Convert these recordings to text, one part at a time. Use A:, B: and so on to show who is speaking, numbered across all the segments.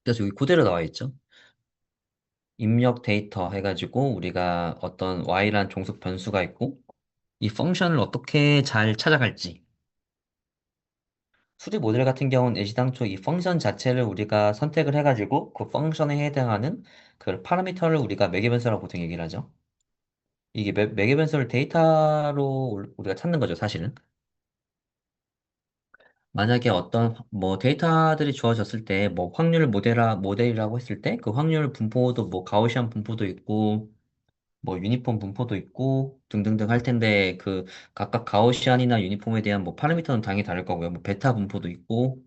A: 그래서 여기 그대로 나와 있죠. 입력 데이터 해가지고 우리가 어떤 y란 종속 변수가 있고 이 펑션을 어떻게 잘 찾아갈지. 수리 모델 같은 경우는 애시당초 이 펑션 자체를 우리가 선택을 해가지고 그 펑션에 해당하는 그 파라미터를 우리가 매개변수라고 보통 얘기를 하죠. 이게 매개변수를 데이터로 우리가 찾는 거죠, 사실은. 만약에 어떤 뭐 데이터들이 주어졌을 때 뭐 확률 모델이라고 했을 때 그 확률 분포도 뭐 가우시안 분포도 있고 뭐 유니폼 분포도 있고 등등등 할 텐데 그 각각 가우시안이나 유니폼에 대한 뭐 파라미터는 당연히 다를 거고요. 뭐 베타 분포도 있고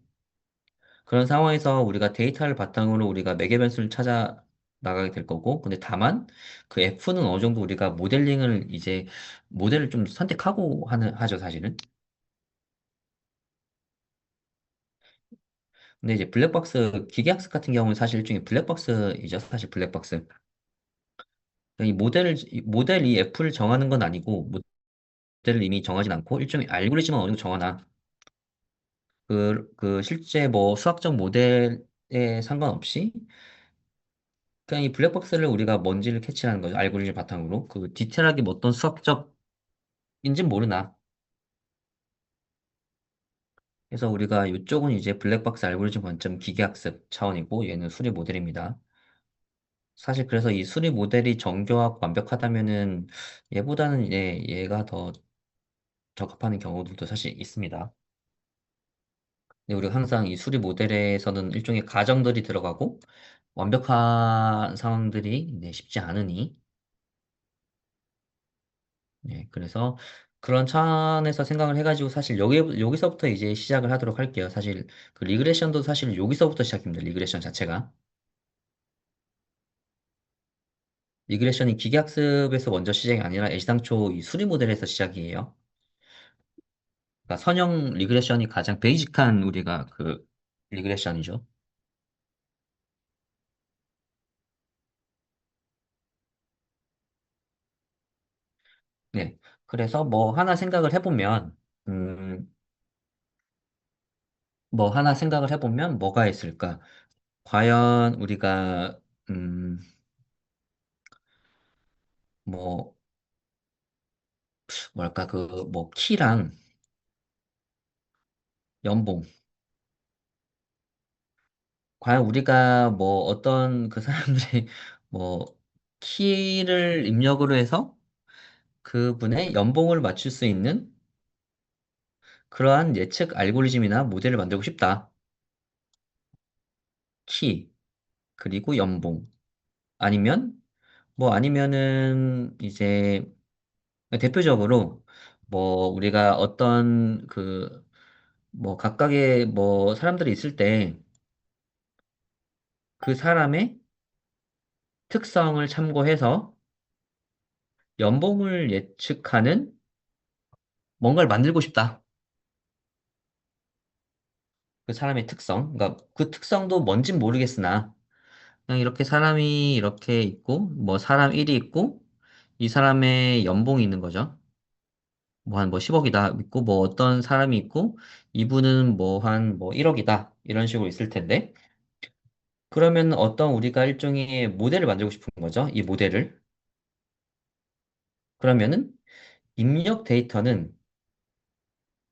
A: 그런 상황에서 우리가 데이터를 바탕으로 우리가 매개 변수를 찾아 나가게 될 거고 근데 다만 그 F는 어느 정도 우리가 모델링을 이제 모델을 좀 선택하고 하죠, 사실은. 근데 이제 블랙박스 기계학습 같은 경우는 사실 일종의 블랙박스이죠, 사실 블랙박스. 이 모델이 F를 정하는 건 아니고 모델을 이미 정하진 않고 일종의 알고리즘은 어느 정도 정하나 그 실제 뭐 수학적 모델에 상관없이 그냥 이 블랙박스를 우리가 뭔지를 캐치하는 거죠. 알고리즘 바탕으로. 그 디테일하게 뭐 어떤 수학적인지는 모르나. 그래서 우리가 이쪽은 이제 블랙박스 알고리즘 관점 기계학습 차원이고 얘는 수리 모델입니다. 사실 그래서 이 수리 모델이 정교하고 완벽하다면은 얘보다는 얘가 더 적합하는 경우들도 사실 있습니다. 근데 우리가 항상 이 수리 모델에서는 일종의 가정들이 들어가고 완벽한 상황들이 쉽지 않으니 그래서 그런 차원에서 생각을 해가지고 사실 여기서부터 이제 시작을 하도록 할게요. 사실 그 리그레션도 사실 여기서부터 시작입니다. 리그레션 자체가. 리그레션이 기계학습에서 먼저 시작이 아니라 애시당초 이 수리 모델에서 시작이에요. 그러니까 선형 리그레션이 가장 베이직한 우리가 그 리그레션이죠. 네. 그래서 뭐 하나 생각을 해보면, 뭐 하나 생각을 해보면 뭐가 있을까? 과연 우리가, 음, 뭐, 뭐랄까, 그, 뭐, 키랑 연봉. 과연 우리가 뭐 어떤 그 사람들이 뭐 키를 입력으로 해서 그분의 연봉을 맞출 수 있는 그러한 예측 알고리즘이나 모델을 만들고 싶다. 키, 그리고 연봉. 아니면, 아니면은 이제 대표적으로 뭐 우리가 어떤 그 뭐 각각의 뭐 사람들이 있을 때 그 사람의 특성을 참고해서 연봉을 예측하는 뭔가를 만들고 싶다. 그 사람의 특성. 그러니까 그 특성도 뭔진 모르겠으나, 그냥 이렇게 사람이 이렇게 있고, 뭐 사람 1이 있고, 이 사람의 연봉이 있는 거죠. 뭐 한 뭐 10억이다 있고, 뭐 어떤 사람이 있고, 이분은 뭐 한 뭐 1억이다. 이런 식으로 있을 텐데, 그러면 어떤 우리가 일종의 모델을 만들고 싶은 거죠. 이 모델을. 그러면은 입력 데이터는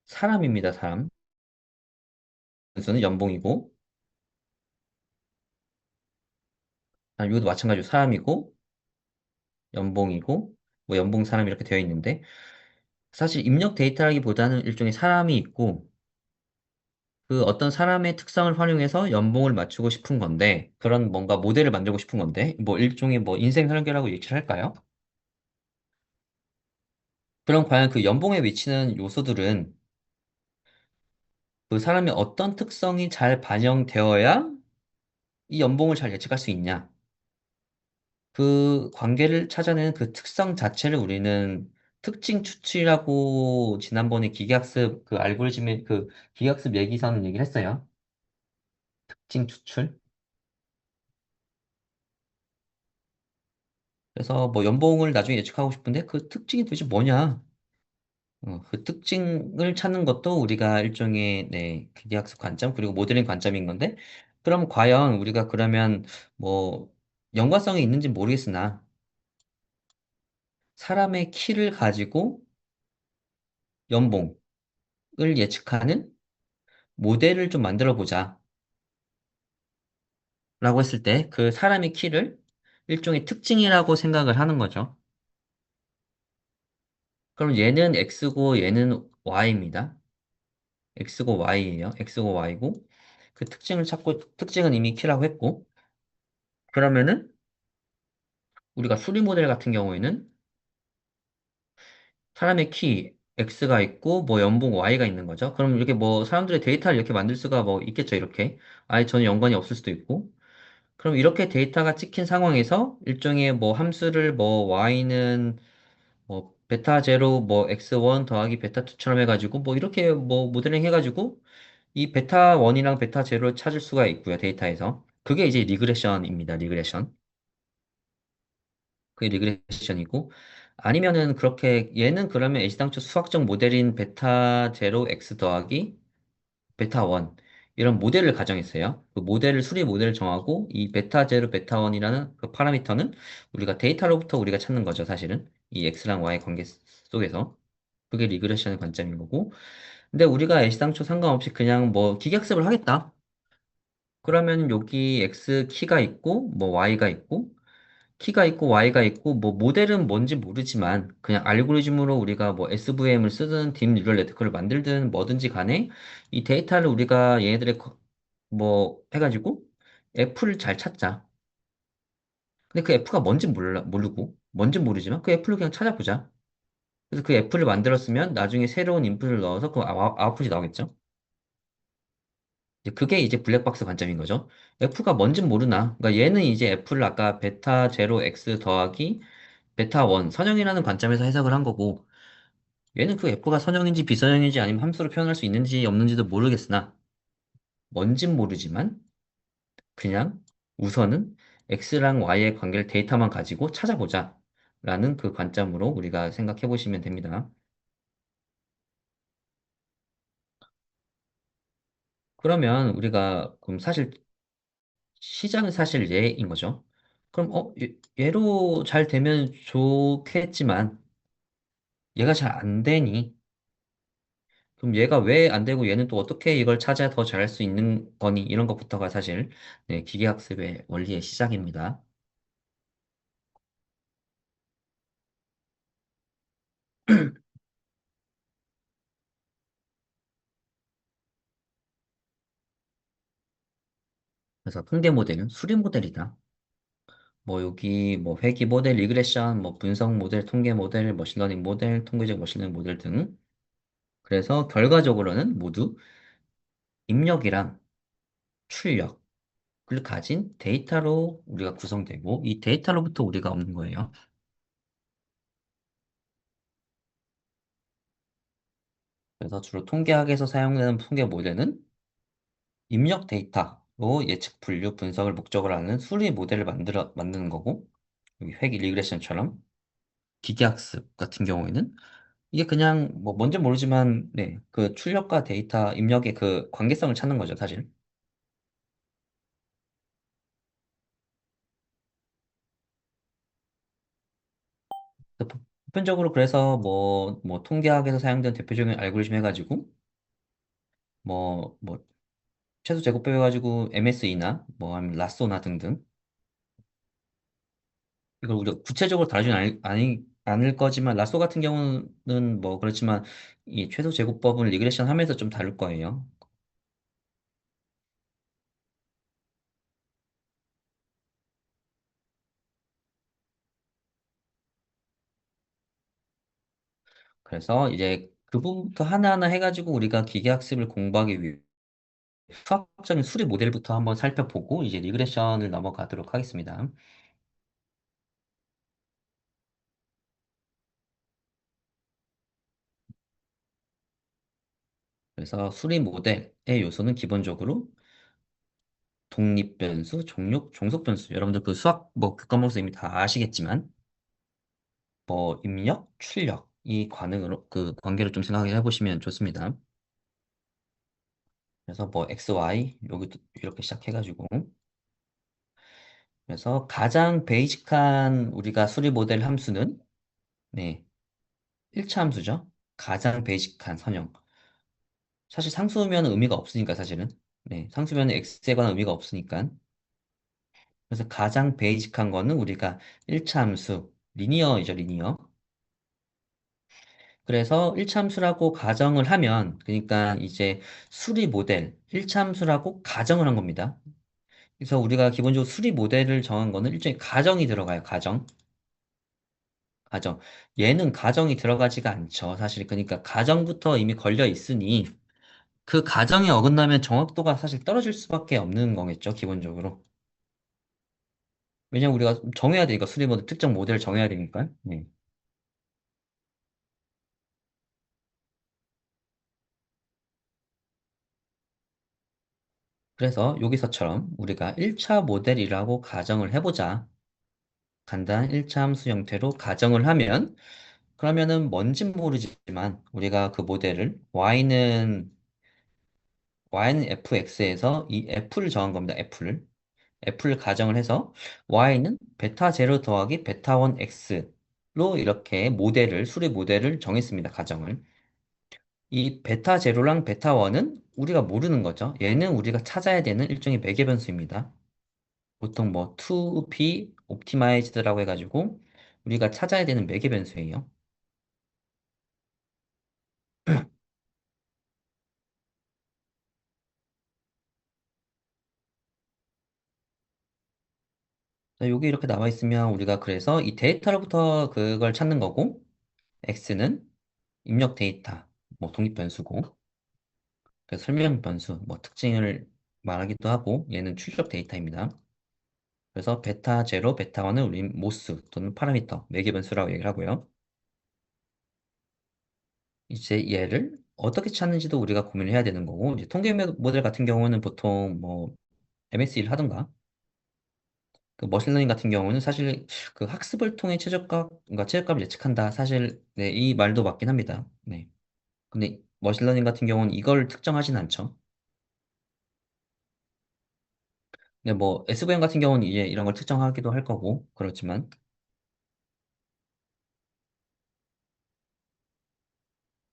A: 사람입니다. 사람. 순서는 연봉이고, 이것도 마찬가지로 사람이고, 연봉이고, 뭐 연봉 사람 이렇게 되어 있는데, 사실 입력 데이터라기보다는 일종의 사람이 있고 그 어떤 사람의 특성을 활용해서 연봉을 맞추고 싶은 건데 그런 뭔가 모델을 만들고 싶은 건데 뭐 일종의 뭐 인생 설계라고 얘기를 할까요? 그럼 과연 그 연봉에 미치는 요소들은 그 사람의 어떤 특성이 잘 반영되어야 이 연봉을 잘 예측할 수 있냐? 그 관계를 찾아내는 그 특성 자체를 우리는 특징 추출이라고 지난번에 기계학습 그 알고리즘의 그 기계학습 얘기서는 얘기를 했어요. 특징 추출. 그래서 뭐 연봉을 나중에 예측하고 싶은데 그 특징이 도대체 뭐냐? 그 특징을 찾는 것도 우리가 일종의 기계학습 관점 그리고 모델링 관점인 건데 그럼 과연 우리가 그러면 뭐 연관성이 있는지 모르겠으나 사람의 키를 가지고 연봉을 예측하는 모델을 좀 만들어 보자 라고 했을 때 그 사람의 키를 일종의 특징이라고 생각을 하는 거죠. 그럼 얘는 X고 얘는 Y입니다. X고 Y예요. X고 Y고 그 특징을 찾고 특징은 이미 키라고 했고 그러면은 우리가 수리 모델 같은 경우에는 사람의 키 X가 있고 뭐 연봉 Y가 있는 거죠. 그럼 이렇게 뭐 사람들의 데이터를 이렇게 만들 수가 뭐 있겠죠. 이렇게 아예 전혀 연관이 없을 수도 있고 그럼 이렇게 데이터가 찍힌 상황에서 일종의 뭐 함수를 뭐 Y는 뭐 베타 제로 뭐 X1 더하기 베타 2처럼 해가지고 뭐 이렇게 뭐 모델링 해가지고 이 베타 1이랑 베타 제로를 찾을 수가 있고요. 데이터에서 그게 이제 리그레션입니다. 리그레션. 그게 리그레션이고 아니면은 그렇게 얘는 그러면 애시당초 수학적 모델인 베타 제로 x 더하기 베타 1 이런 모델을 가정했어요. 그 모델을 수리 모델을 정하고 이 베타 제로 베타 1이라는 그 파라미터는 우리가 데이터로부터 우리가 찾는 거죠, 사실은. 이 x랑 y 관계 속에서. 그게 리그레션의 관점인 거고. 근데 우리가 애시당초 상관없이 그냥 뭐 기계학습을 하겠다. 그러면 여기 x 키가 있고 뭐 y가 있고 키가 있고 Y가 있고 뭐 모델은 뭔지 모르지만 그냥 알고리즘으로 우리가 뭐 SVM을 쓰든 딥 뉴럴 네트워크를 만들든 뭐든지 간에 이 데이터를 우리가 얘네들의 뭐 해가지고 F를 잘 찾자. 근데 그 F가 뭔지 모르고 뭔지 모르지만 그 F를 그냥 찾아보자. 그래서 그 F를 만들었으면 나중에 새로운 인풋을 넣어서 그 아웃풋이 나오겠죠. 이제 그게 이제 블랙박스 관점인 거죠. F가 뭔진 모르나. 그러니까 얘는 이제 F를 아까 베타 제로 X 더하기 베타 1 선형이라는 관점에서 해석을 한 거고 얘는 그 F가 선형인지 비선형인지 아니면 함수로 표현할 수 있는지 없는지도 모르겠으나 뭔진 모르지만 그냥 우선은 X랑 Y의 관계를 데이터만 가지고 찾아보자 라는 그 관점으로 우리가 생각해 보시면 됩니다. 그러면 우리가 그럼 사실 시작은 사실 얘인 거죠. 그럼 얘로 잘 되면 좋겠지만 얘가 잘 안 되니 그럼 얘가 왜 안 되고 얘는 또 어떻게 이걸 찾아야 더 잘할 수 있는 거니? 이런 것부터가 사실 네, 기계학습의 원리의 시작입니다. 그래서 통계 모델은 수리 모델이다. 뭐 여기 뭐 회귀 모델, 리그레션, 뭐 분석 모델, 통계 모델, 머신러닝 모델, 통계적 머신러닝 모델 등. 그래서 결과적으로는 모두 입력이랑 출력을 가진 데이터로 우리가 구성되고 이 데이터로부터 우리가 얻는 거예요. 그래서 주로 통계학에서 사용되는 통계 모델은 입력 데이터로 예측 분류 분석을 목적으로 하는 수리 모델을 만드는 거고 여기 회귀 리그레션처럼 기계학습 같은 경우에는 이게 그냥 뭐 뭔지 모르지만 네, 그 출력과 데이터 입력의 그 관계성을 찾는 거죠, 사실. 보편적으로 그래서 뭐 통계학에서 사용되는 대표적인 알고리즘 해가지고 뭐 최소 제곱법 해가지고 MSE나 뭐 아니면 라쏘나 등등 이걸 우리가 구체적으로 다루진 않을 거지만 라쏘 같은 경우는 뭐 그렇지만 이 최소 제곱법은 리그레션 하면서 좀 다룰 거예요. 그래서 이제 그 부분부터 하나하나 해가지고 우리가 기계학습을 공부하기 위해 수학적인 수리 모델부터 한번 살펴보고 이제 리그레션을 넘어가도록 하겠습니다. 그래서 수리 모델의 요소는 기본적으로 독립변수, 종속변수. 여러분들 그 수학 뭐 교과목에서 이미 다 아시겠지만 뭐 입력, 출력 이 관계를 좀 생각해 보시면 좋습니다. 그래서 뭐 XY 여기도 이렇게 시작해가지고 그래서 가장 베이직한 우리가 수리 모델 함수는 네, 1차 함수죠. 가장 베이직한 선형. 사실 상수면 의미가 없으니까 사실은. 네, 상수면 x에 관한 의미가 없으니까. 그래서 가장 베이직한 거는 우리가 1차 함수, 리니어이죠, 리니어. 그래서 1차 함수라고 가정을 하면, 그러니까 이제 수리 모델, 1차 함수라고 가정을 한 겁니다. 그래서 우리가 기본적으로 수리 모델을 정한 거는 일종의 가정이 들어가요, 가정. 가정. 얘는 가정이 들어가지가 않죠, 사실. 그러니까 가정부터 이미 걸려 있으니, 그 가정이 어긋나면 정확도가 사실 떨어질 수밖에 없는 거겠죠, 기본적으로. 왜냐면 우리가 정해야 되니까, 수리 모델, 특정 모델을 정해야 되니까. 네. 그래서 여기서처럼 우리가 1차 모델이라고 가정을 해보자. 간단한 1차 함수 형태로 가정을 하면, 그러면은 뭔진 모르지만, 우리가 그 모델을 y는 fx에서 이 f를 정한 겁니다, f를. f를 가정을 해서 y는 베타 제로 더하기 베타 1 x로 이렇게 모델을, 수리 모델을 정했습니다, 가정을. 이 베타 제로랑 베타 1은 우리가 모르는 거죠. 얘는 우리가 찾아야 되는 일종의 매개 변수입니다. 보통 뭐 2p optimized라고 해가지고 우리가 찾아야 되는 매개 변수예요. 자, 여기 이렇게 나와 있으면 우리가 그래서 이 데이터로부터 그걸 찾는 거고 x는 입력 데이터, 뭐 독립 변수고 그 설명 변수, 뭐 특징을 말하기도 하고 얘는 출력 데이터입니다. 그래서 베타 제로, 베타 1은 우리 모스 또는 파라미터, 매개 변수라고 얘기를 하고요. 이제 얘를 어떻게 찾는지도 우리가 고민을 해야 되는 거고 이제 통계 모델 같은 경우는 보통 뭐 MSE를 하던가 그 머신러닝 같은 경우는 사실 그 학습을 통해 최저값, 그러니까 최저값을 예측한다. 사실 네, 이 말도 맞긴 합니다. 네. 근데 머신러닝 같은 경우는 이걸 특정하진 않죠. 근데 뭐 SVM 같은 경우는 이제 이런 걸 특정하기도 할 거고 그렇지만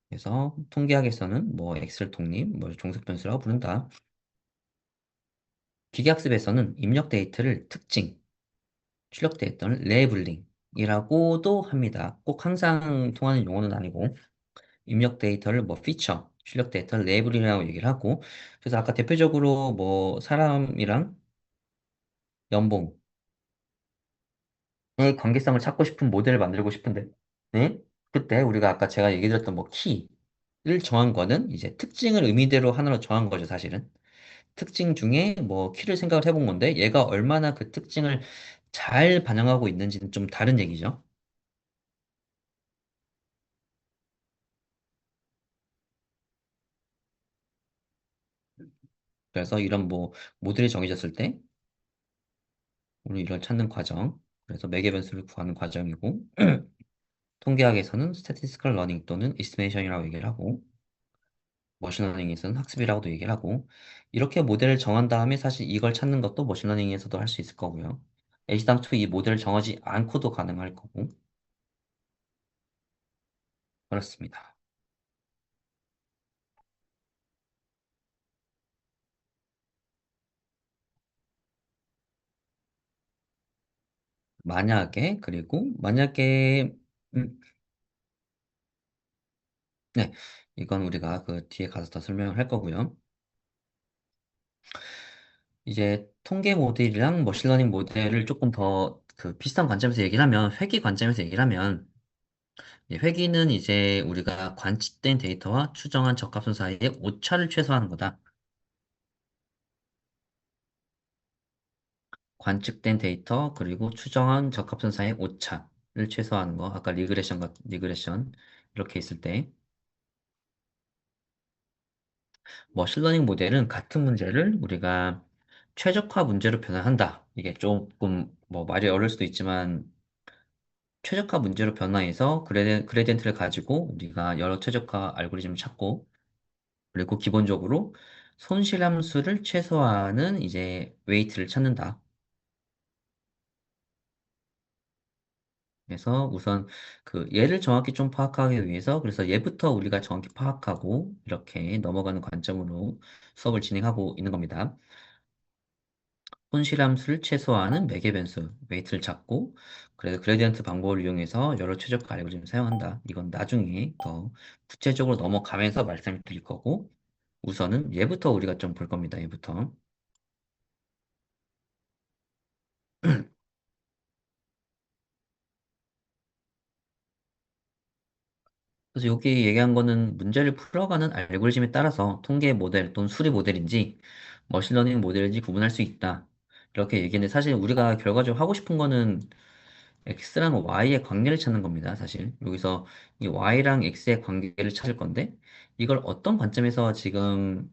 A: 그래서 통계학에서는 뭐 엑셀 독립, 뭐 종속 변수라고 부른다. 기계학습에서는 입력 데이터를 특징, 출력 데이터를 레이블링이라고도 합니다. 꼭 항상 통하는 용어는 아니고 입력 데이터를 뭐 피처, 출력 데이터를 레이블이라고 얘기를 하고 그래서 아까 대표적으로 뭐 사람이랑 연봉의 관계성을 찾고 싶은 모델을 만들고 싶은데 네? 그때 우리가 아까 제가 얘기 드렸던 뭐 키를 정한 거는 이제 특징을 의미대로 하나로 정한 거죠, 사실은. 특징 중에 뭐 키를 생각을 해본 건데 얘가 얼마나 그 특징을 잘 반영하고 있는지는 좀 다른 얘기죠. 그래서 이런 뭐 모델이 정해졌을 때 우리 이걸 찾는 과정, 그래서 매개 변수를 구하는 과정이고 통계학에서는 statistical learning 또는 estimation이라고 얘기를 하고 머신러닝에서는 학습이라고도 얘기를 하고 이렇게 모델을 정한 다음에 사실 이걸 찾는 것도 머신러닝에서도 할 수 있을 거고요. 애시당초 이 모델을 정하지 않고도 가능할 거고 그렇습니다. 만약에 그리고 만약에 음, 네 이건 우리가 그 뒤에 가서 더 설명을 할 거고요. 이제 통계 모델이랑 머신러닝 모델을 조금 더 그 비슷한 관점에서 얘기를 하면 회귀 관점에서 얘기를 하면 이 회귀는 이제 우리가 관측된 데이터와 추정한 적합선 사이의 오차를 최소화하는 거다. 관측된 데이터 그리고 추정한 적합선 사이의 오차를 최소화하는 거. 아까 리그레션 이렇게 있을 때 머신러닝 모델은 같은 문제를 우리가 최적화 문제로 변환한다. 이게 조금 뭐 말이 어려울 수도 있지만 최적화 문제로 변화해서 그레디언트를 가지고 우리가 여러 최적화 알고리즘을 찾고 그리고 기본적으로 손실함수를 최소화하는 이제 웨이트를 찾는다. 그래서 우선 그 얘를 정확히 좀 파악하기 위해서 그래서 얘부터 우리가 정확히 파악하고 이렇게 넘어가는 관점으로 수업을 진행하고 있는 겁니다. 손실함수를 최소화하는 매개 변수 웨이트를 찾고 그래서 그레디언트 방법을 이용해서 여러 최적화 알고리즘을 사용한다. 이건 나중에 더 구체적으로 넘어가면서 말씀을 드릴 거고 우선은 얘부터 우리가 좀 볼 겁니다. 얘부터. 그래서 여기 얘기한 거는 문제를 풀어가는 알고리즘에 따라서 통계 모델 또는 수리 모델인지 머신러닝 모델인지 구분할 수 있다. 이렇게 얘기했는데 사실 우리가 결과적으로 하고 싶은 거는 x랑 y의 관계를 찾는 겁니다. 사실 여기서 이 y랑 x의 관계를 찾을 건데 이걸 어떤 관점에서 지금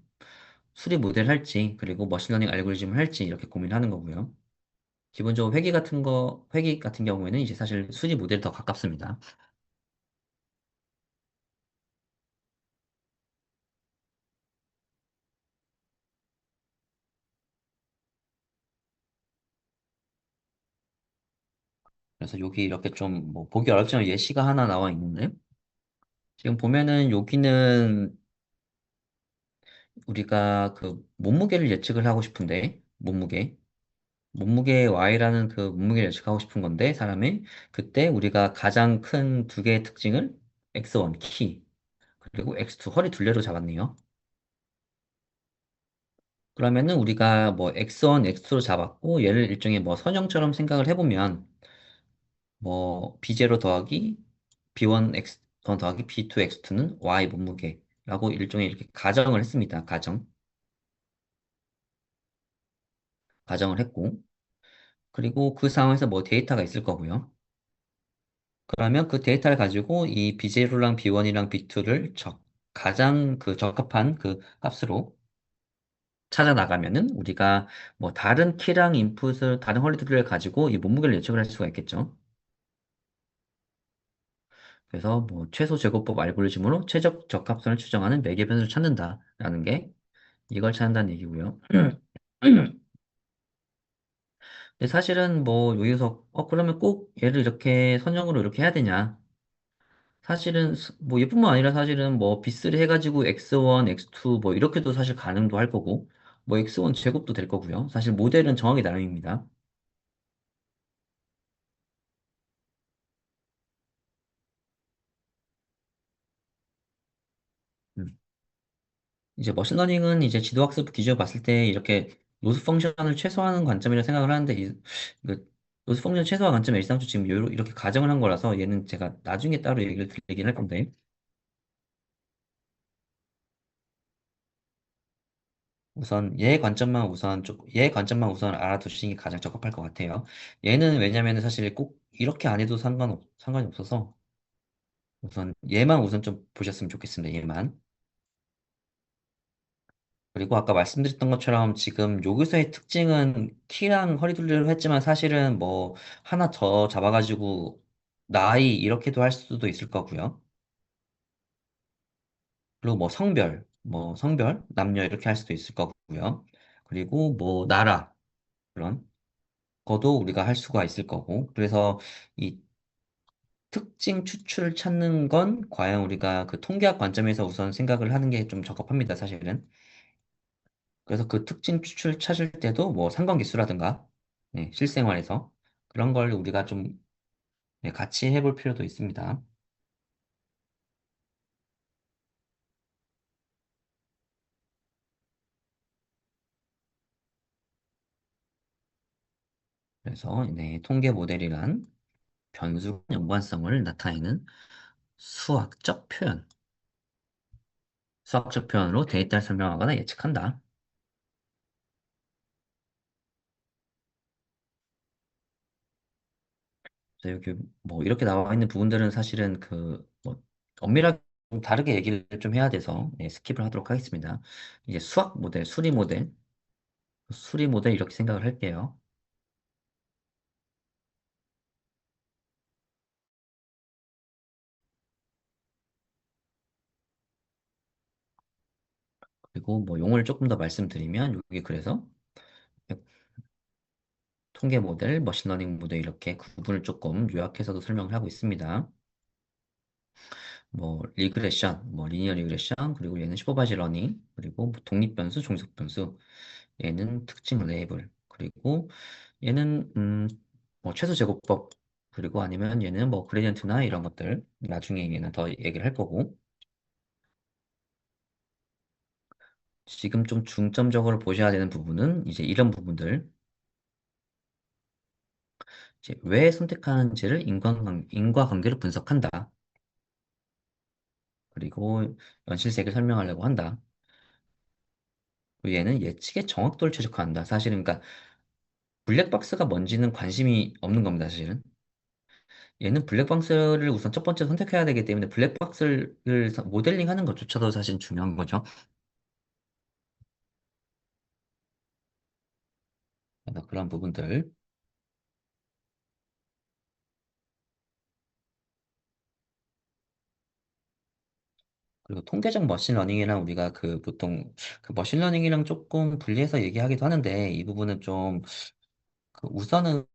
A: 수리 모델을 할지 그리고 머신러닝 알고리즘을 할지 이렇게 고민하는 거고요. 기본적으로 회계 같은 경우에는 이제 사실 수리 모델이 더 가깝습니다. 그래서 여기 이렇게 좀 뭐 보기 어렵지만 예시가 하나 나와 있는데 지금 보면은 여기는 우리가 그 몸무게를 예측을 하고 싶은데 몸무게 Y라는 그 몸무게를 예측하고 싶은 건데 사람의 그때 우리가 가장 큰 두 개의 특징을 X1 키 그리고 X2 허리 둘레로 잡았네요. 그러면은 우리가 뭐 X1, X2로 잡았고 얘를 일종의 뭐 선형처럼 생각을 해보면 뭐 B0 더하기 B1 X1 더하기 B2 X2는 Y 몸무게라고 일종의 이렇게 가정을 했습니다. 가정을 했고 그리고 그 상황에서 뭐 데이터가 있을 거고요. 그러면 그 데이터를 가지고 이 B0랑 B1이랑 B2를 가장 그 적합한 그 값으로 찾아 나가면은 우리가 뭐 다른 키랑 인풋을 다른 헐리들을 가지고 이 몸무게를 예측을 할 수가 있겠죠. 그래서 뭐 최소 제곱법 알고리즘으로 최적 적합선을 추정하는 매개 변수를 찾는다라는 게 이걸 찾는다는 얘기고요. 근데 사실은 뭐 여기서 그러면 꼭 얘를 이렇게 선형으로 이렇게 해야 되냐? 사실은 뭐 얘뿐만 아니라 사실은 뭐 빗을 해가지고 x1, x2 뭐 이렇게도 사실 가능도 할 거고 뭐 x1 제곱도 될 거고요. 사실 모델은 정하기 나름입니다. 음. 이제 머신러닝은 이제 지도학습 기준으로 봤을 때 이렇게 로스 펑션을 최소화하는 관점이라 생각을 하는데 그 로스 펑션 최소화 관점에 일상적으로 지금 이렇게 가정을 한 거라서 얘는 제가 나중에 따로 얘기를 드리긴 할 건데 우선 얘 관점만 우선 알아두시는 게 가장 적합할 것 같아요. 얘는 왜냐면은 사실 꼭 이렇게 안 해도 상관이 없어서 우선 얘만 우선 좀 보셨으면 좋겠습니다. 얘만. 그리고 아까 말씀드렸던 것처럼 지금 여기서의 특징은 키랑 허리 둘레로 했지만 사실은 뭐 하나 더 잡아가지고 나이 이렇게도 할 수도 있을 거고요. 그리고 뭐 성별, 남녀 이렇게 할 수도 있을 거고요. 그리고 뭐 나라 그런 거도 우리가 할 수가 있을 거고. 그래서 이 특징 추출을 찾는 건 과연 우리가 그 통계학 관점에서 우선 생각을 하는 게 좀 적합합니다, 사실은. 그래서 그 특징 추출 찾을 때도 뭐 상관계수라든가 네, 실생활에서 그런 걸 우리가 좀 네, 같이 해볼 필요도 있습니다. 그래서 네, 통계 모델이란 변수 연관성을 나타내는 수학적 표현, 수학적 표현으로 데이터를 설명하거나 예측한다. 그래서 여기 뭐 이렇게 나와 있는 부분들은 사실은 그 뭐 엄밀하게 좀 다르게 얘기를 좀 해야 돼서 네, 스킵을 하도록 하겠습니다. 이제 수리 모델 이렇게 생각을 할게요. 그리고 뭐 용어를 조금 더 말씀드리면 여기 그래서 통계 모델, 머신러닝 모델 이렇게 구분을 조금 요약해서도 설명을 하고 있습니다. 뭐 리그레션, 뭐 리니어 리그레션, 그리고 얘는 슈퍼바이즈 러닝, 그리고 뭐 독립변수, 종속변수, 얘는 특징 레이블, 그리고 얘는 뭐 최소 제곱법, 그리고 아니면 얘는 뭐 그레디언트나 이런 것들 나중에 얘는 더 얘기를 할 거고 지금 좀 중점적으로 보셔야 되는 부분은 이제 이런 부분들 이제 왜 선택하는지를 인과관계로 분석한다. 그리고 연실색을 설명하려고 한다. 그리고 얘는 예측의 정확도를 최적화한다. 사실은 그러니까 블랙박스가 뭔지는 관심이 없는 겁니다, 사실은. 얘는 블랙박스를 우선 첫 번째 선택해야 되기 때문에 블랙박스를 모델링하는 것조차도 사실 중요한 거죠. 그래서 그런 부분들. 그리고 통계적 머신러닝이랑 우리가 그 보통 그 머신러닝이랑 조금 분리해서 얘기하기도 하는데 이 부분은 좀 그 우선은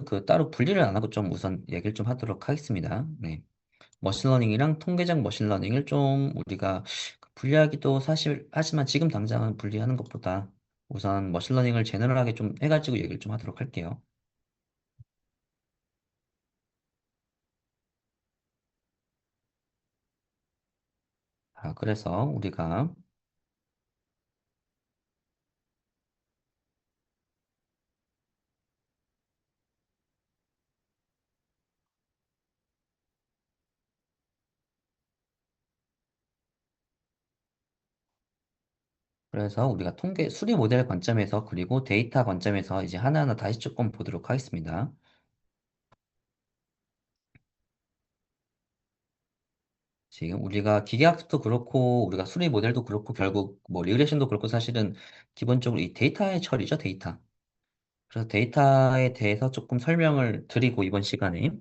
A: 그 따로 분리를 안 하고 좀 우선 얘기를 좀 하도록 하겠습니다. 네. 머신러닝이랑 통계적 머신러닝을 좀 우리가 분리하기도 사실 하지만 지금 당장은 분리하는 것보다 우선 머신러닝을 제너럴하게 좀 해가지고 얘기를 좀 하도록 할게요. 그래서 우리가 통계 수리 모델 관점에서 그리고 데이터 관점에서 이제 하나하나 다시 조금 보도록 하겠습니다. 지금 우리가 기계학습도 그렇고 우리가 수리 모델도 그렇고 결국 뭐 리그레션도 그렇고 사실은 기본적으로 이 데이터의 처리죠, 데이터. 그래서 데이터에 대해서 조금 설명을 드리고 이번 시간에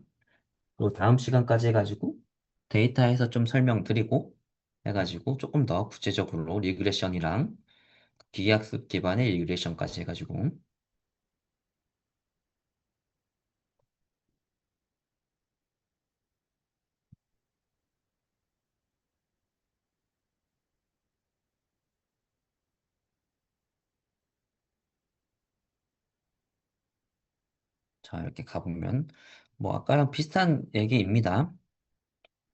A: 또 다음 시간까지 해가지고 데이터에서 좀 설명드리고 해가지고 조금 더 구체적으로 리그레션이랑 기계학습 기반의 리그레션까지 해가지고 자 이렇게 가보면 뭐 아까랑 비슷한 얘기입니다.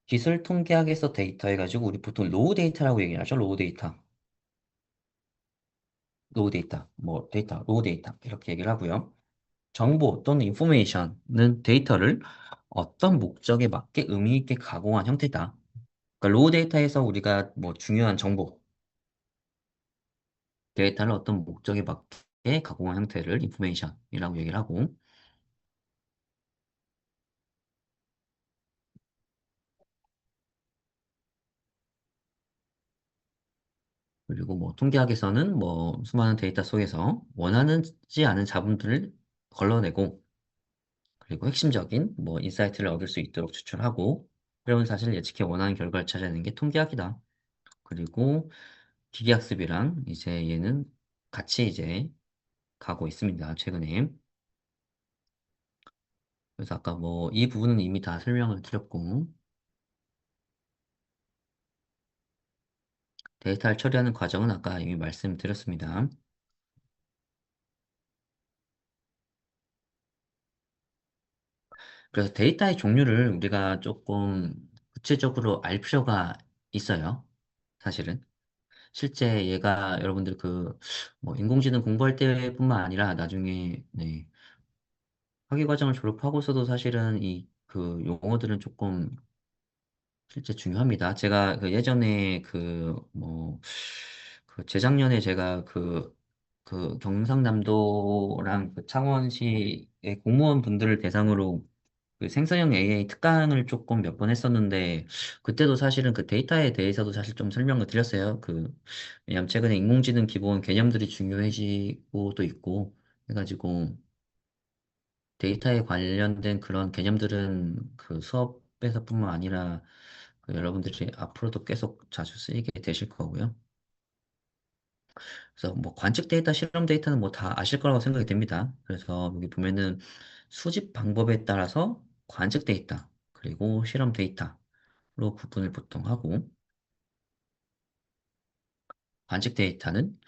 A: 기술 통계학에서 데이터 해가지고 우리 보통 로우 데이터라고 얘기하죠. 로우 데이터. 로우 데이터, 뭐 데이터, 로우 데이터 이렇게 얘기를 하고요. 정보 또는 인포메이션은 데이터를 어떤 목적에 맞게 의미 있게 가공한 형태다. 그러니까 로우 데이터에서 우리가 뭐 중요한 정보, 데이터를 어떤 목적에 맞게 가공한 형태를 인포메이션이라고 얘기를 하고 그리고 뭐 통계학에서는 뭐 수많은 데이터 속에서 원하는지 않은 자본들을 걸러내고 그리고 핵심적인 뭐 인사이트를 얻을 수 있도록 추출하고 새로운 사실을 예측해 원하는 결과를 찾아내는 게 통계학이다. 그리고 기계학습이랑 이제 얘는 같이 이제 가고 있습니다. 최근에. 그래서 아까 뭐 이 부분은 이미 다 설명을 드렸고 데이터를 처리하는 과정은 아까 이미 말씀드렸습니다. 그래서 데이터의 종류를 우리가 조금 구체적으로 알 필요가 있어요. 사실은. 실제 얘가 여러분들 그 뭐 인공지능 공부할 때뿐만 아니라 나중에 네, 학위 과정을 졸업하고서도 사실은 이 그 용어들은 조금 실제 중요합니다. 제가 그 예전에 그 뭐 그 재작년에 제가 그 경상남도랑 그 창원시의 공무원 분들을 대상으로 그 생성형 AI 특강을 조금 몇 번 했었는데 그때도 사실은 그 데이터에 대해서도 사실 좀 설명을 드렸어요. 왜냐면 최근에 인공지능 기본 개념들이 중요해지고 또 있고 해가지고 데이터에 관련된 그런 개념들은 그 수업에서뿐만 아니라 그 여러분들이 앞으로도 계속 자주 쓰이게 되실 거고요. 그래서 뭐 관측 데이터, 실험 데이터는 뭐 다 아실 거라고 생각이 됩니다. 그래서 여기 보면은 수집 방법에 따라서 관측 데이터, 그리고 실험 데이터로 구분을 보통 하고, 관측 데이터는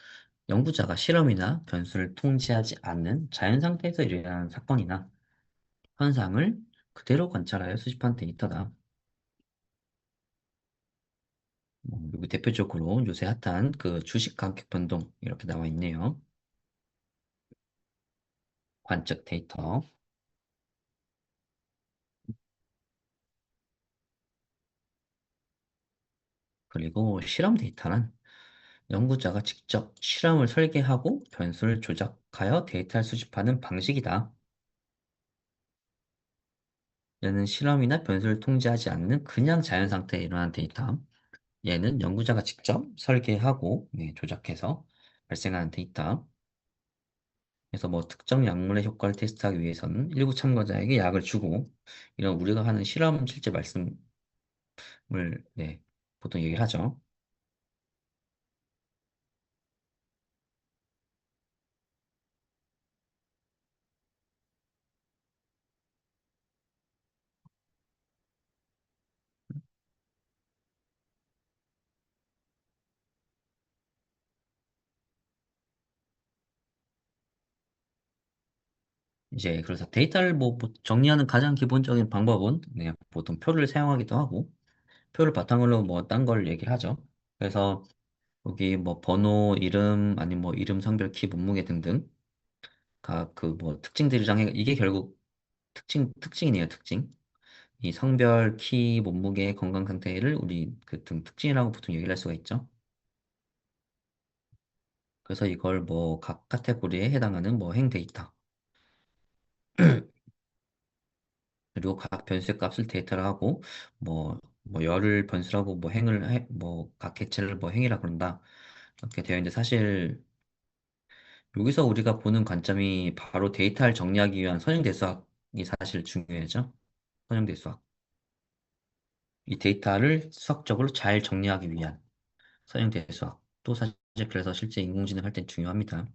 A: 연구자가 실험이나 변수를 통제하지 않는 자연 상태에서 일어나는 사건이나 현상을 그대로 관찰하여 수집한 데이터다. 그리고 대표적으로 요새 핫한 그 주식 가격 변동 이렇게 나와 있네요. 관측 데이터. 그리고 실험 데이터는 연구자가 직접 실험을 설계하고 변수를 조작하여 데이터를 수집하는 방식이다. 얘는 실험이나 변수를 통제하지 않는 그냥 자연 상태에 일어난 데이터. 얘는 연구자가 직접 설계하고 조작해서 발생하는 데이터. 그래서 뭐 특정 약물의 효과를 테스트하기 위해서는 일부 참가자에게 약을 주고 이런 우리가 하는 실험 실제 말씀을 보통 얘기를 하죠. 이제 그래서 데이터를 뭐 정리하는 가장 기본적인 방법은 보통 표를 사용하기도 하고 표를 바탕으로 뭐 딴 걸 얘기를 하죠. 그래서 여기 뭐 번호, 이름, 아니면 뭐 이름, 성별, 키, 몸무게 등등 각 그 뭐 특징들이랑 이게 결국 특징이네요, 특징. 이 성별, 키, 몸무게, 건강 상태를 우리 그 등 특징이라고 보통 얘기를 할 수가 있죠. 그래서 이걸 뭐 각 카테고리에 해당하는 뭐 행 데이터 그리고 각 변수의 값을 데이터로 하고 뭐 열을 변수라고 뭐 뭐각 객체를 뭐 행이라 그런다. 이렇게 되어 있는데 사실 여기서 우리가 보는 관점이 바로 데이터를 정리하기 위한 선형대수학이 사실 중요하죠. 선형대수학. 이 데이터를 수학적으로 잘 정리하기 위한 선형대수학. 또 사실 그래서 실제 인공지능 할 땐 중요합니다.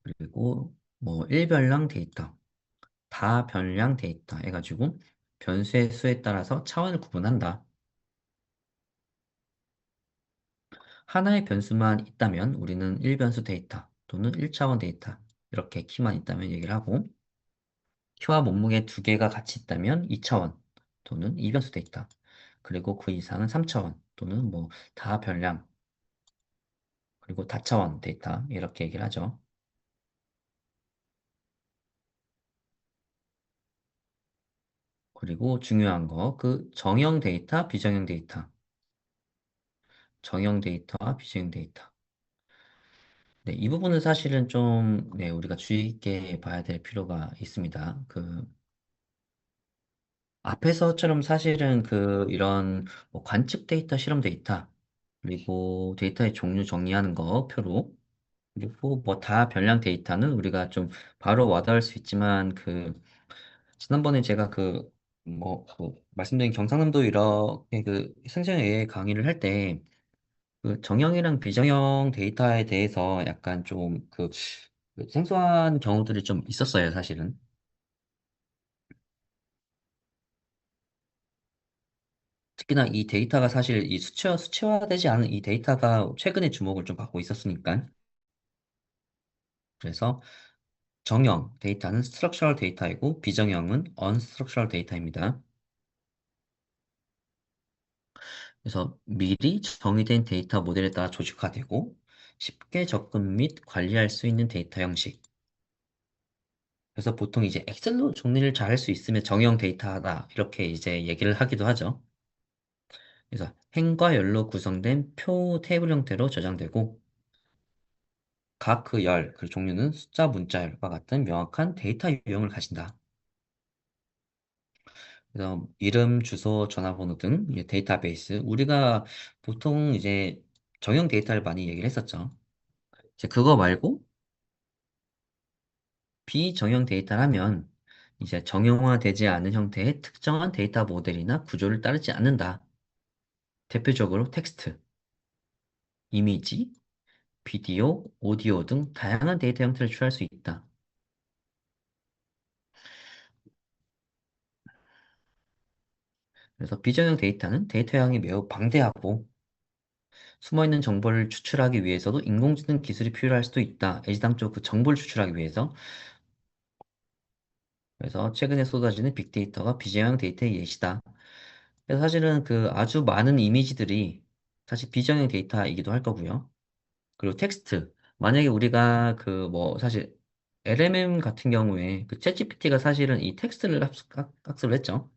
A: 그리고 뭐 일별량 데이터, 다변량 데이터 해가지고 변수의 수에 따라서 차원을 구분한다. 하나의 변수만 있다면 우리는 1변수 데이터 또는 1차원 데이터 이렇게 키만 있다면 얘기를 하고 키와 몸무게 두 개가 같이 있다면 2차원 또는 2변수 데이터 그리고 그 이상은 3차원 또는 뭐 다변량 그리고 다차원 데이터 이렇게 얘기를 하죠. 그리고 중요한 거 그 정형 데이터, 비정형 데이터 정형 데이터와 비정형 데이터 네, 이 부분은 사실은 좀 우리가 주의 깊게 봐야 될 필요가 있습니다. 그 앞에서처럼 사실은 그 이런 뭐 관측 데이터, 실험 데이터, 그리고 데이터의 종류 정리하는 거 표로, 그리고 뭐 다 변량 데이터는 우리가 좀 바로 와닿을 수 있지만 그 지난번에 제가 그 말씀드린 경상남도 이렇게 그 생성A 강의를 할 때 그 정형이랑 비정형 데이터에 대해서 약간 좀 그 생소한 경우들이 좀 있었어요, 사실은. 특히나 이 데이터가 사실 이 수치화되지 않은 이 데이터가 최근에 주목을 좀 받고 있었으니까. 그래서 정형 데이터는 스트럭처럴 데이터이고 비정형은 언스트럭처럴 데이터입니다. 그래서 미리 정의된 데이터 모델에 따라 조직화되고 쉽게 접근 및 관리할 수 있는 데이터 형식. 그래서 보통 이제 엑셀로 정리를 잘 할 수 있으면 정형 데이터다 이렇게 이제 얘기를 하기도 하죠. 그래서 행과 열로 구성된 표 테이블 형태로 저장되고 각 그 열, 그 종류는 숫자, 문자열과 같은 명확한 데이터 유형을 가진다. 그래서 이름, 주소, 전화번호 등 이 데이터베이스, 우리가 보통 이제 정형 데이터를 많이 얘기를 했었죠. 이제 그거 말고 비정형 데이터라면 이제 정형화되지 않은 형태의 특정한 데이터 모델이나 구조를 따르지 않는다. 대표적으로 텍스트, 이미지, 비디오, 오디오 등 다양한 데이터 형태를 취할 수 있다. 그래서 비정형 데이터는 데이터 양이 매우 방대하고 숨어있는 정보를 추출하기 위해서도 인공지능 기술이 필요할 수도 있다. 애시당초 그 정보를 추출하기 위해서. 그래서 최근에 쏟아지는 빅데이터가 비정형 데이터의 예시다. 그래서 사실은 그 아주 많은 이미지들이 사실 비정형 데이터이기도 할 거고요. 그리고 텍스트. 만약에 우리가 그 뭐 사실 LMM 같은 경우에 그 챗GPT가 사실은 이 텍스트를 학습을 했죠.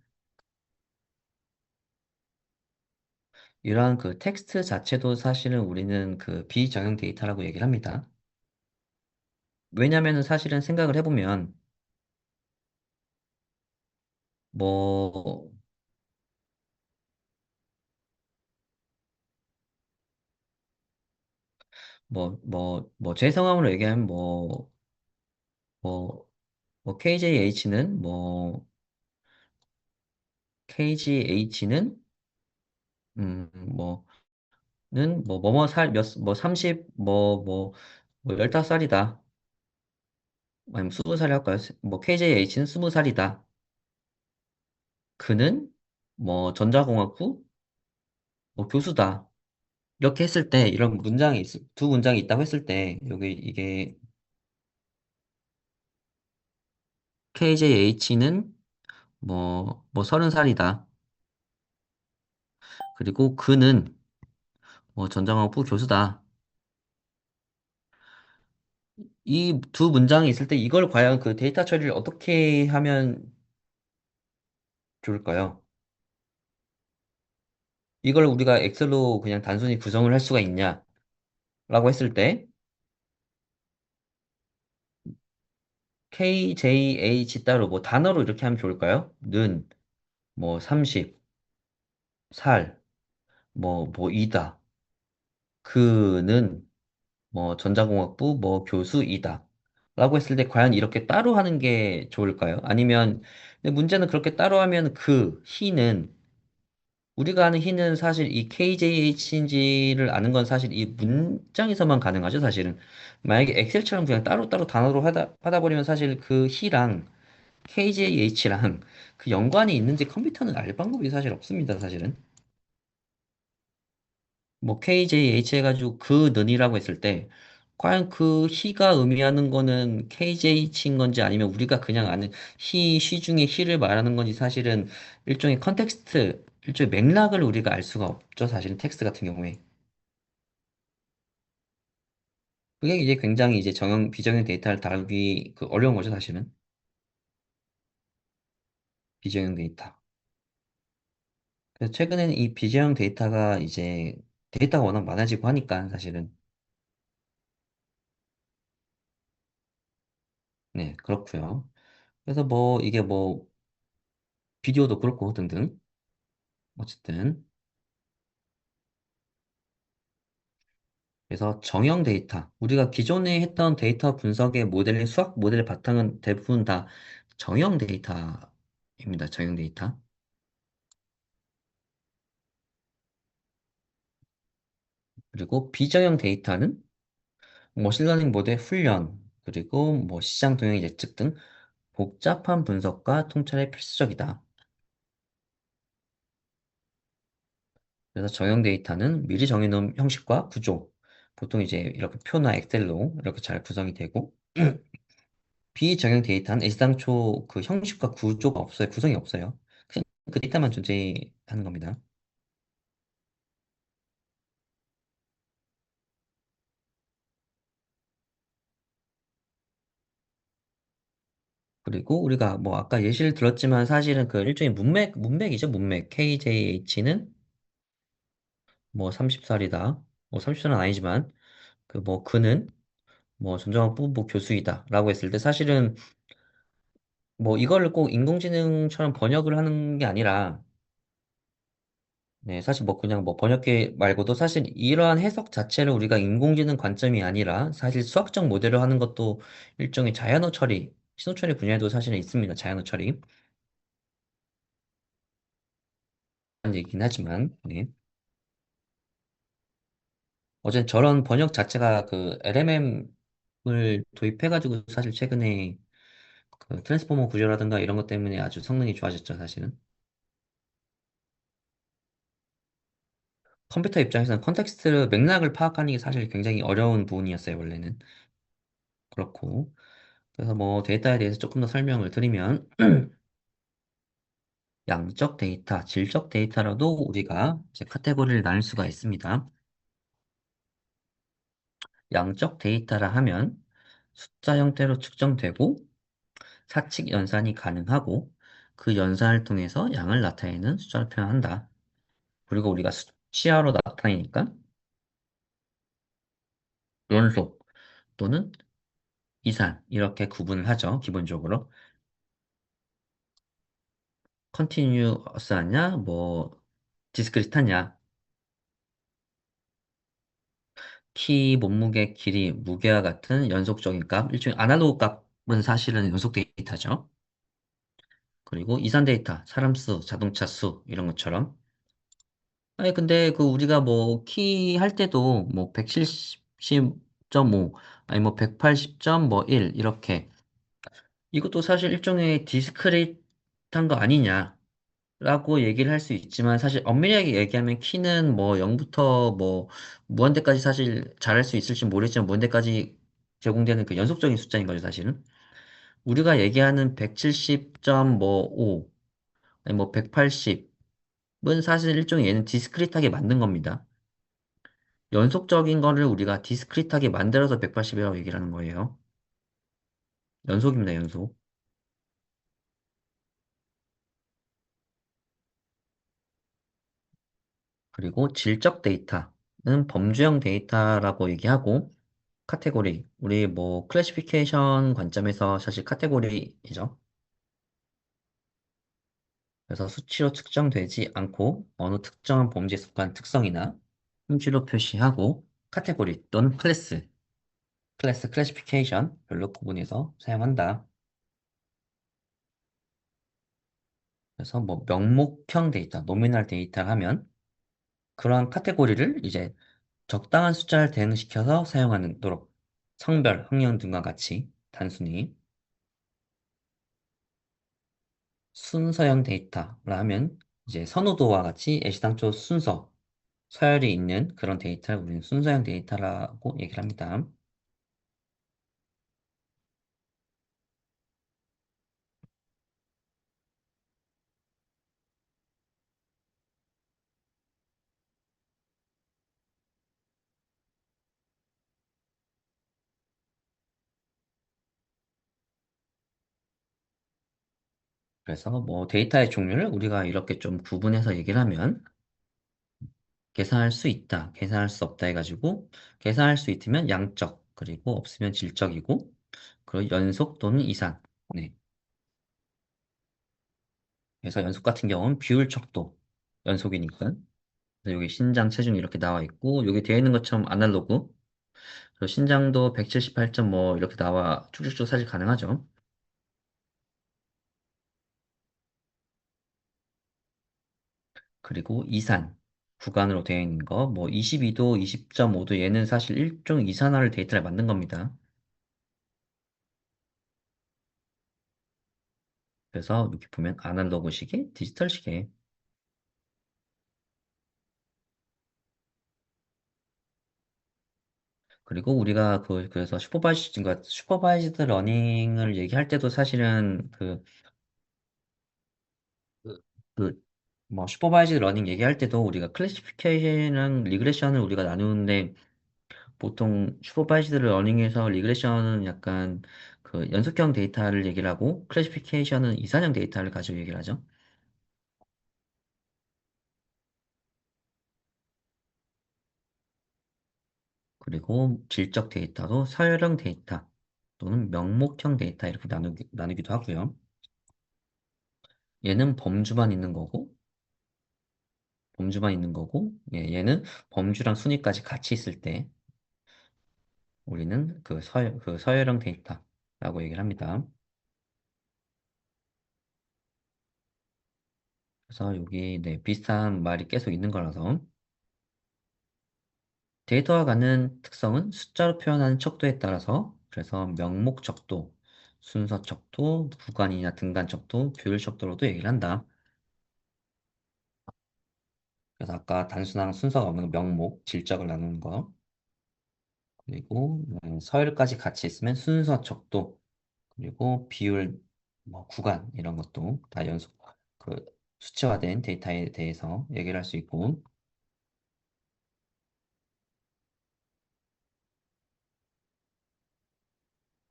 A: 이러한 그 텍스트 자체도 사실은 우리는 그 비정형 데이터라고 얘기를 합니다. 왜냐면은 사실은 생각을 해보면 뭐, 제 성함으로 얘기하면 뭐, KJH는 KGH는, 뭐뭐 살, 뭐 30, 15살이다. 아니면 20살이 할까요? 뭐 KJH는 20살이다. 그는 전자공학부 교수다. 이렇게 했을 때, 이런 두 문장이 있다고 했을 때, 여기 이게 KJH는 30살이다. 그리고 그는 전자공학부 교수다. 이 두 문장이 있을 때 이걸 과연 그 데이터 처리를 어떻게 하면 좋을까요? 이걸 우리가 엑셀로 그냥 단순히 구성을 할 수가 있냐라고 했을 때 KJH 따로 단어로 이렇게 하면 좋을까요? 는, 30, 살, 이다. 그는 전자공학부 교수이다. 라고 했을 때 과연 이렇게 따로 하는 게 좋을까요? 아니면 근데 문제는 그렇게 따로 하면 그 he는 우리가 아는 he는 사실 이 KJH인지를 아는 건 사실 이 문장에서만 가능하죠, 사실은. 만약에 엑셀처럼 그냥 따로따로 단어로 하다 버리면 사실 그 he랑 KJH랑 그 연관이 있는지 컴퓨터는 알 방법이 사실 없습니다, 사실은. KJH 해가지고 그 는이라고 했을 때, 과연 그 he가 의미하는 거는 KJH인 건지 아니면 우리가 그냥 아는 she 중에 he를 말하는 건지 사실은 일종의 컨텍스트, 일종의 맥락을 우리가 알 수가 없죠, 사실은 텍스트 같은 경우에. 그게 이제 굉장히 이제 비정형 데이터를 다루기 어려운 거죠, 사실은. 비정형 데이터. 그래서 최근에는 이 비정형 데이터가 이제 데이터가 워낙 많아지고 하니까 사실은. 네, 그렇고요. 그래서 이게 비디오도 그렇고 등등. 어쨌든. 그래서 정형 데이터. 우리가 기존에 했던 데이터 분석의 모델의 수학 모델의 바탕은 대부분 다 정형 데이터입니다. 정형 데이터. 그리고 비정형 데이터는 머신러닝 모델 훈련, 그리고 시장 동향 예측 등 복잡한 분석과 통찰이 필수적이다. 그래서 정형 데이터는 미리 정해놓은 형식과 구조, 보통 이제 이렇게 표나 엑셀로 이렇게 잘 구성이 되고, 비정형 데이터는 애시당초 그 형식과 구조가 없어요. 구성이 없어요. 그냥 그 데이터만 존재하는 겁니다. 그리고 우리가 아까 예시를 들었지만 사실은 그 일종의 문맥이죠. 문맥. KJH는 30살이다. 30살은 아니지만 그는 전종학부 교수이다. 라고 했을 때 사실은 이거를 꼭 인공지능처럼 번역을 하는 게 아니라 네, 사실 그냥 번역기 말고도 사실 이러한 해석 자체를 우리가 인공지능 관점이 아니라 사실 수학적 모델을 하는 것도 일종의 자연어 처리, 신호 처리 분야에도 사실은 있습니다. 자연어 처리. 하는 얘기긴 하지만, 네. 어제 저런 번역 자체가 그 LMM을 도입해가지고 사실 최근에 그 트랜스포머 구조라든가 이런 것 때문에 아주 성능이 좋아졌죠, 사실은. 컴퓨터 입장에서는 컨텍스트 맥락을 파악하는 게 사실 굉장히 어려운 부분이었어요, 원래는. 그렇고. 그래서 뭐 데이터에 대해서 조금 더 설명을 드리면, 양적 데이터, 질적 데이터로도 우리가 이제 카테고리를 나눌 수가 있습니다. 양적 데이터라 하면 숫자 형태로 측정되고 사칙 연산이 가능하고 그 연산을 통해서 양을 나타내는 숫자를 표현한다. 그리고 우리가 수치화로 나타내니까 연속 또는 이산 이렇게 구분을 하죠. 기본적으로 컨티뉴어스하냐 뭐 디스크리트하냐 키, 몸무게, 길이, 무게와 같은 연속적인 값 일종의 아날로그 값은 사실은 연속 데이터죠. 그리고 이산 데이터 사람 수, 자동차 수 이런 것처럼 아니, 근데 그 우리가 뭐 키 할 때도 뭐 170.5 아니 뭐 180.1 이렇게 이것도 사실 일종의 디스크릿한 거 아니냐라고 얘기를 할 수 있지만 사실 엄밀하게 얘기하면 키는 뭐 0부터 뭐 무한대까지 사실 잘할 수 있을지 모르겠지만 무한대까지 제공되는 그 연속적인 숫자인 거죠, 사실은. 우리가 얘기하는 170.5 아니 뭐 180은 사실 일종의 얘는 디스크릿하게 만든 겁니다. 연속적인 거를 우리가 디스크릿하게 만들어서 180이라고 얘기를 하는 거예요. 연속입니다, 연속. 그리고 질적 데이터는 범주형 데이터라고 얘기하고, 카테고리, 우리 뭐 클래시피케이션 관점에서 사실 카테고리이죠. 그래서 수치로 측정되지 않고 어느 특정한 범죄에 속한 특성이나 품질로 표시하고 카테고리 또는 클래스 클래시피케이션 별로 구분해서 사용한다. 그래서 뭐 명목형 데이터, 노미널 데이터를 하면 그러한 카테고리를 이제 적당한 숫자를 대응시켜서 사용하도록 성별, 학년 등과 같이 단순히 순서형 데이터라 하면 이제 선호도와 같이 애시당초 순서, 서열이 있는 그런 데이터를 우리는 순서형 데이터라고 얘기를 합니다. 그래서 뭐 데이터의 종류를 우리가 이렇게 좀 구분해서 얘기를 하면 계산할 수 있다, 계산할 수 없다 해가지고 계산할 수 있으면 양적, 그리고 없으면 질적이고 그리고 연속 또는 이산. 네. 그래서 연속 같은 경우는 비율 척도 연속이니까. 그래서 여기 신장 체중 이렇게 나와 있고 여기 되어 있는 것처럼 아날로그. 그리고 신장도 178점 뭐 이렇게 나와 쭉쭉쭉 사실 가능하죠. 그리고 이산 구간으로 되어 있는 거 뭐 22도, 20.5도 얘는 사실 일종 이산화를 데이터를 만든 겁니다. 그래서 여기 보면 아날로그 시계, 디지털 시계. 그리고 우리가 그래서 슈퍼바이즈드 러닝을 얘기할 때도 사실은 그, 그, 뭐, 슈퍼바이즈드 러닝 얘기할 때도 우리가 클래시피케이션이랑 리그레션을 우리가 나누는데 보통 슈퍼바이즈드 러닝에서 리그레션은 약간 그 연속형 데이터를 얘기를 하고 클래시피케이션은 이산형 데이터를 가지고 얘기를 하죠. 그리고 질적 데이터도 서열형 데이터 또는 명목형 데이터 이렇게 나누기도 하고요. 얘는 범주만 있는 거고, 예, 얘는 범주랑 순위까지 같이 있을 때 우리는 그 서열형 데이터라고 얘기를 합니다. 그래서 여기 네, 비슷한 말이 계속 있는 거라서 데이터가 갖는 특성은 숫자로 표현하는 척도에 따라서 그래서 명목 척도, 순서 척도, 구간이나 등간 척도, 비율 척도로도 얘기를 한다. 그래서 아까 단순한 순서가 없는 명목, 질적을 나누는 거, 그리고 서열까지 같이 있으면 순서 척도, 그리고 비율, 뭐 구간 이런 것도 다 연속 그 수치화된 데이터에 대해서 얘기를 할 수 있고,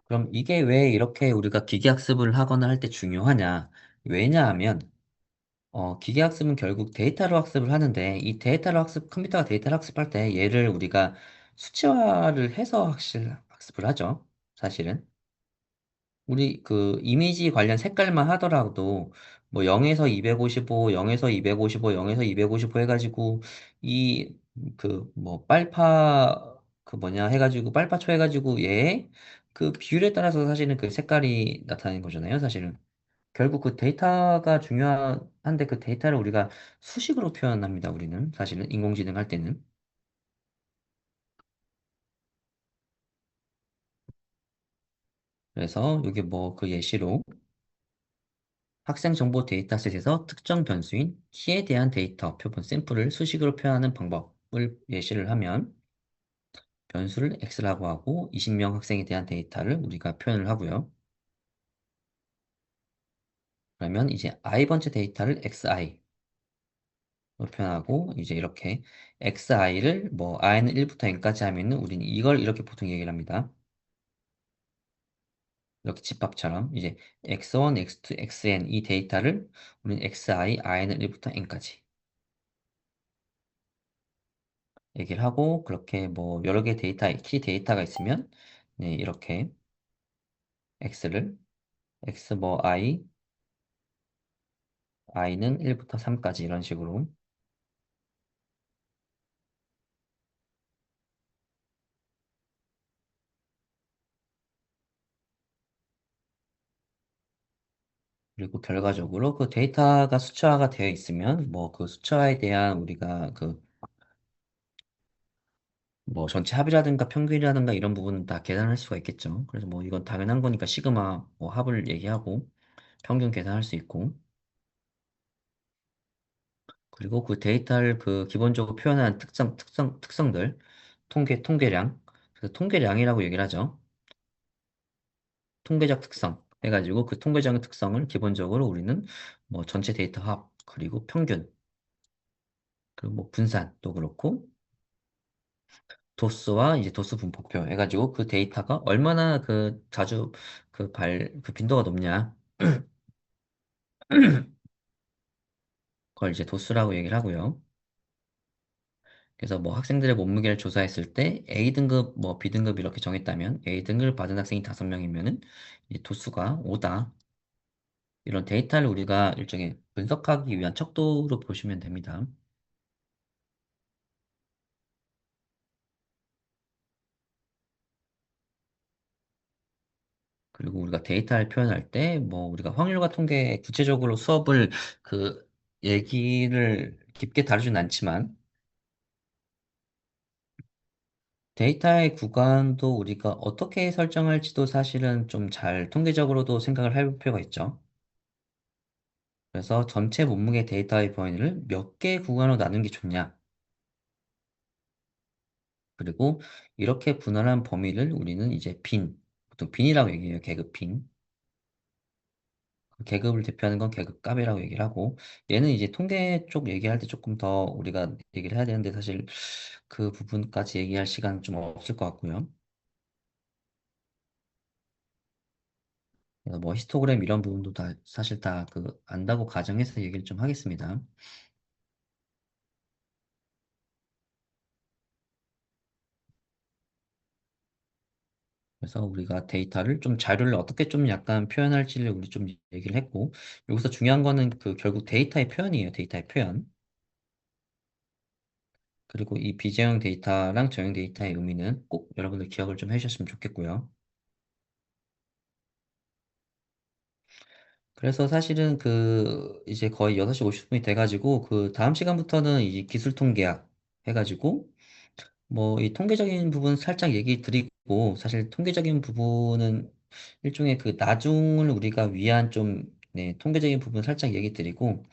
A: 그럼 이게 왜 이렇게 우리가 기계학습을 하거나 할 때 중요하냐? 왜냐하면 기계학습은 결국 데이터로 학습을 하는데 이 데이터로 학습, 컴퓨터가 데이터를 학습할 때 얘를 우리가 수치화를 해서 학습을 하죠. 사실은. 우리 그 이미지 관련 색깔만 하더라도 뭐 0에서 255, 0에서 255, 0에서 255 해가지고 이 그 뭐 빨파 그 뭐냐 해가지고 빨파초 해가지고 얘 그 비율에 따라서 사실은 그 색깔이 나타나는 거잖아요. 사실은. 결국 그 데이터가 중요한데 그 데이터를 우리가 수식으로 표현합니다. 우리는 사실은 인공지능 할 때는. 그래서 여기 뭐 그 예시로 학생 정보 데이터셋에서 특정 변수인 키에 대한 데이터 표본 샘플을 수식으로 표현하는 방법을 예시를 하면 변수를 x라고 하고 20명 학생에 대한 데이터를 우리가 표현을 하고요. 그러면 이제 i번째 데이터를 xi로 표현하고 이제 이렇게 xi를 뭐 i는 1부터 n까지 하면은 우리는 이걸 이렇게 보통 얘기를 합니다. 이렇게 집합처럼 이제 x1, x2, xn 이 데이터를 우리는 xi, i는 1부터 n까지 얘기를 하고 그렇게 뭐 여러 개 키 데이터가 있으면 네, 이렇게 x를 x 뭐 i는 1부터 3까지 이런 식으로 그리고 결과적으로 그 데이터가 수치화가 되어 있으면 뭐 그 수치화에 대한 우리가 그 뭐 전체 합이라든가 평균이라든가 이런 부분은 다 계산할 수가 있겠죠. 그래서 뭐 이건 당연한 거니까 시그마 뭐 합을 얘기하고 평균 계산할 수 있고 그리고 그 데이터를 그 기본적으로 표현한 특성들, 통계량, 그래서 통계량이라고 얘기를 하죠. 통계적 특성 해가지고 그 통계적인 특성을 기본적으로 우리는 뭐 전체 데이터 합, 그리고 평균, 그리고 뭐 분산도 그렇고, 도수와 이제 도수 분포표 해가지고 그 데이터가 얼마나 그 자주 그 빈도가 높냐. 그걸 이제 도수라고 얘기를 하고요. 그래서 뭐 학생들의 몸무게를 조사했을 때 A등급, 뭐 B등급 이렇게 정했다면 A등급을 받은 학생이 5명이면은 이 도수가 5다. 이런 데이터를 우리가 일종의 분석하기 위한 척도로 보시면 됩니다. 그리고 우리가 데이터를 표현할 때 뭐 우리가 확률과 통계 구체적으로 수업을 그 얘기를 깊게 다루진 않지만 데이터의 구간도 우리가 어떻게 설정할지도 사실은 좀 잘 통계적으로도 생각을 해볼 필요가 있죠. 그래서 전체 몸무게 데이터의 범위를 몇 개 구간으로 나누는 게 좋냐. 그리고 이렇게 분할한 범위를 우리는 이제 보통 빈이라고 얘기해요. 계급 빈. 그 계급을 대표하는 건 계급값이라고 얘기를 하고, 얘는 이제 통계 쪽 얘기할 때 조금 더 우리가 얘기를 해야 되는데 사실 그 부분까지 얘기할 시간 좀 없을 것 같고요. 그래서 뭐 히스토그램 이런 부분도 다 사실 다 그 안다고 가정해서 얘기를 좀 하겠습니다. 그래서 우리가 데이터를 좀 자료를 어떻게 좀 약간 표현할지를 우리 좀 얘기를 했고, 여기서 중요한 거는 그 결국 데이터의 표현이에요. 데이터의 표현. 그리고 이 비정형 데이터랑 정형 데이터의 의미는 꼭 여러분들 기억을 좀 해주셨으면 좋겠고요. 그래서 사실은 그 이제 거의 6시 50분이 돼가지고 그 다음 시간부터는 이제 기술 통계학 해가지고 뭐, 이 통계적인 부분 살짝 얘기 드리고, 사실 통계적인 부분은 일종의 그 나중을 우리가 위한 좀, 네, 통계적인 부분 살짝 얘기 드리고,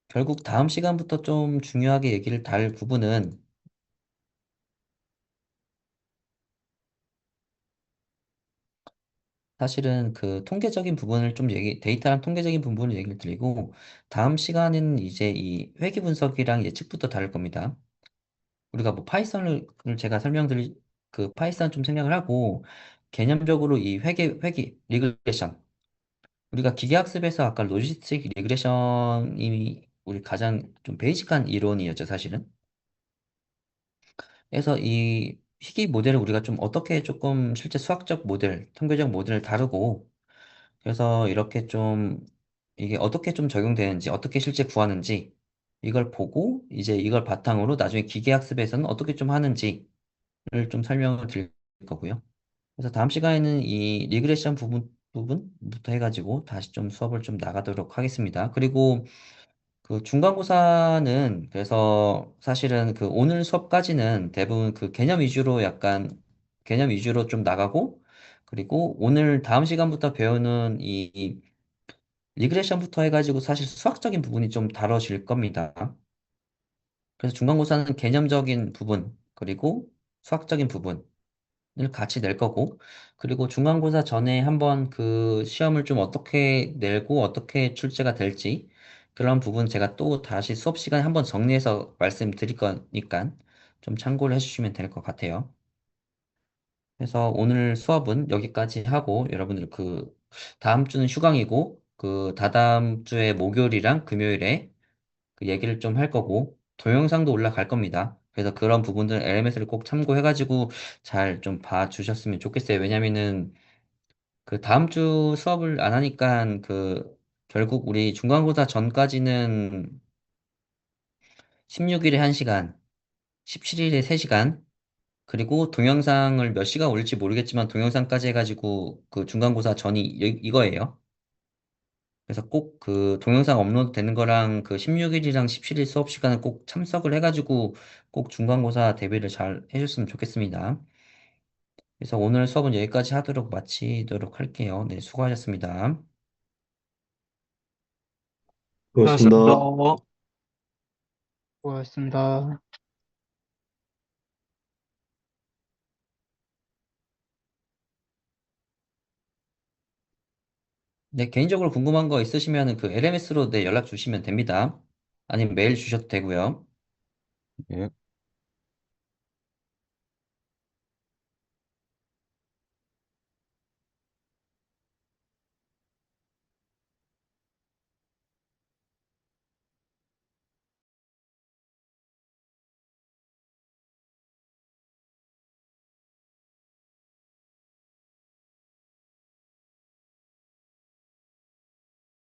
A: 결국 다음 시간부터 좀 중요하게 얘기를 다룰 부분은 사실은 그 통계적인 부분을 좀 데이터랑 통계적인 부분을 얘기를 드리고, 다음 시간에는 이제 이 회귀 분석이랑 예측부터 다룰 겁니다. 우리가 뭐 파이썬을 제가 그 파이썬 좀 생략을 하고, 개념적으로 이 리그레션. 우리가 기계학습에서 아까 로지스틱 리그레션이 우리 가장 좀 베이직한 이론이었죠, 사실은. 그래서 이 희귀 모델을 우리가 좀 어떻게 조금 실제 수학적 모델, 통계적 모델을 다루고, 그래서 이렇게 좀 이게 어떻게 좀 적용되는지, 어떻게 실제 구하는지, 이걸 보고 이제 이걸 바탕으로 나중에 기계학습에서는 어떻게 좀 하는지를 좀 설명을 드릴 거고요. 그래서 다음 시간에는 이 리그레션 부분부터 해가지고 다시 좀 수업을 좀 나가도록 하겠습니다. 그리고 그 중간고사는 그래서 사실은 그 오늘 수업까지는 대부분 그 개념 위주로 좀 나가고 그리고 오늘 다음 시간부터 배우는 이 리그레션부터 해가지고 사실 수학적인 부분이 좀 다뤄질 겁니다. 그래서 중간고사는 개념적인 부분 그리고 수학적인 부분을 같이 낼 거고 그리고 중간고사 전에 한번 그 시험을 좀 어떻게 내고 어떻게 출제가 될지 그런 부분 제가 또 다시 수업 시간에 한번 정리해서 말씀드릴 거니까 좀 참고를 해주시면 될 것 같아요. 그래서 오늘 수업은 여기까지 하고 여러분들 그 다음 주는 휴강이고 그 다다음 주에 목요일이랑 금요일에 그 얘기를 좀 할 거고 동영상도 올라갈 겁니다. 그래서 그런 부분들 LMS를 꼭 참고해가지고 잘 좀 봐주셨으면 좋겠어요. 왜냐면은 그 다음 주 수업을 안 하니까 그 결국 우리 중간고사 전까지는 16일에 1시간, 17일에 3시간, 그리고 동영상을 몇 시간 올릴지 모르겠지만 동영상까지 해가지고 그 중간고사 전이 이거예요. 그래서 꼭 그 동영상 업로드 되는 거랑 그 16일이랑 17일 수업 시간을 꼭 참석을 해가지고 꼭 중간고사 대비를 잘 해줬으면 좋겠습니다. 그래서 오늘 수업은 여기까지 하도록 마치도록 할게요. 네, 수고하셨습니다.
B: 수고하셨습니다.
C: 수고하셨습니다. 수고하셨습니다.
A: 네, 개인적으로 궁금한 거 있으시면 그 LMS로 네, 연락 주시면 됩니다. 아니면 메일 주셔도 되고요.
B: 예.